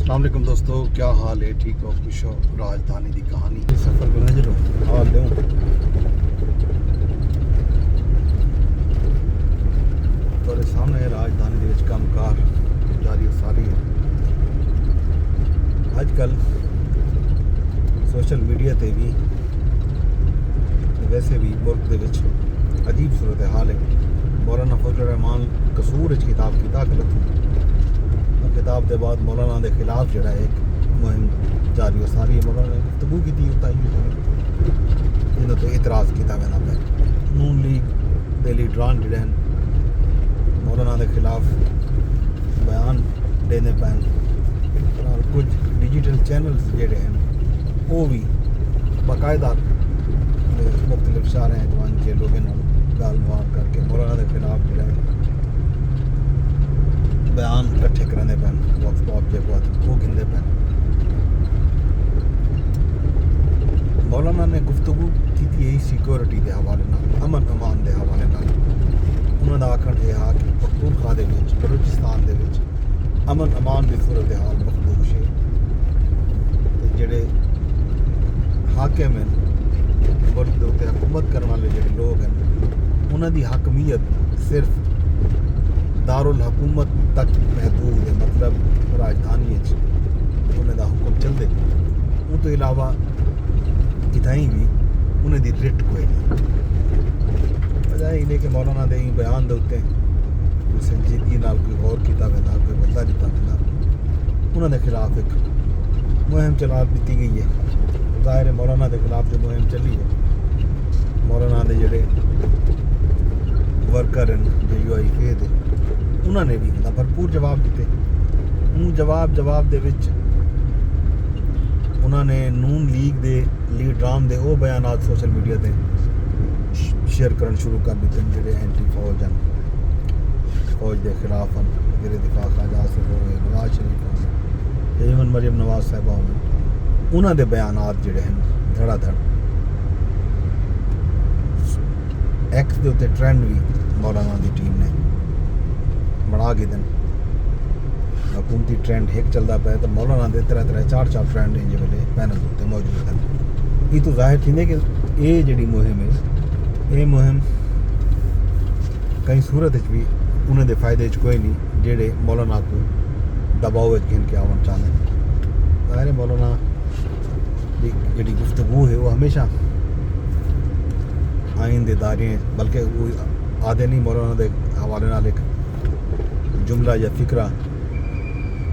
السلام علیکم دوستو، کیا حال ہے؟ ٹھیک ہو؟ خوش ہو؟ راجدھانی دی کہانی سفر کو نظر حال دوں تھوڑے سامنے راجدھانی دے وچ کام کار جاری ساری ہے۔ اج کل سوشل میڈیا تے بھی ویسے بھی ملک دے وچ عجیب صورتحال ہے۔ مولانا فضل الرحمان قصور وچ کتاب کیتا غلط کتاب دے بعد مولانا دے خلاف جڑا ہے ایک مہم جاری و ساری ہے۔ مولانا نے گفتگو کی تھی جنہوں تو اعتراض کیتا وینا پہ نون لیگ دے لیڈران جڑے ہیں مولانا دے خلاف بیان دینے پین اور کچھ ڈیجیٹل چینلز جڑے ہیں وہ بھی باقاعدہ مختلف شہریں جوان کے لوگوں گال موار کر کے مولانا دے خلاف جڑا ہے بیان کٹھے کرنے پین وقت پاپ جو وہ گندے پین۔ مولانا نے گفتگو کی تھی یہی سیکورٹی دے حوالے نال، امن امان دے حوالے نال۔ انہوں نے آخر یہ ہا کہ پختونخوا دے وچ بلوچستان دے وچ امن امان دی صورتحال مخدوش ہے تے جڑے حاکم ہیں ملک دے اتنے حکومت کرنے والے جڑے لوگ ہیں انہوں دی حاکمیت صرف دارالحکومت تک محدود ہے، مطلب راجدھانی انہیں دا حکم چل دے، ان تو علاوہ کتھائیں بھی انہیں دی رٹ کوئی نہیں۔ بجائے انہیں کہ مولانا دے بیان دے ہوتے ہیں کوئی سنجیدگی نال کوئی غور کیتا وینا کوئی بدلہ دیتا وینا، انہوں نے خلاف ایک مہم چلا دیتی گئی ہے۔ ظاہر ہے مولانا دے خلاف جو مہم چلی ہے، مولانا دے جڑے ورکر ہیں جو یو آئی فے دے انہوں نے بھی بھرپور جواب دیتے۔ ان جواب دے وچ انہوں نے نون لیگ دے لیڈران دے وہ بیانات سوشل میڈیا تے شیئر کرن شروع کر دیتے ہیں جڑے اینٹی فوج ہیں، فوج دے خلاف ہیں، وزیر دفاع خواجہ آصف ہوئے، نواز شریف ہوئے، ایون مریم نواز صاحبہ ہوئے، انہوں دے بیانات جڑے ہیں دھڑا دھڑ ایکس دے اتنے ٹرینڈ بھی مولانا دی ٹیم نے بنا کے دن حکومتی ٹرینڈ ایک چلتا پیا تو مولانا دے طرح چار ٹرینڈ ہیں جو ویلے پینل اتنے موجود ہیں۔ یہ تو ظاہر تھی کہ یہ جڑی مہم ہے یہ مہم کئی صورت بھی انہیں دے فائدے کوئی نہیں جڑے مولانا کو دباؤ گھن کے آن چاہتے ہیں۔ ظاہر مولانا کی جڑی گفتگو ہے وہ ہمیشہ آئین دے دارے ہیں، بلکہ وہ آدھے نہیں مولانا دے حوالے نال ایک جملہ یا فکرہ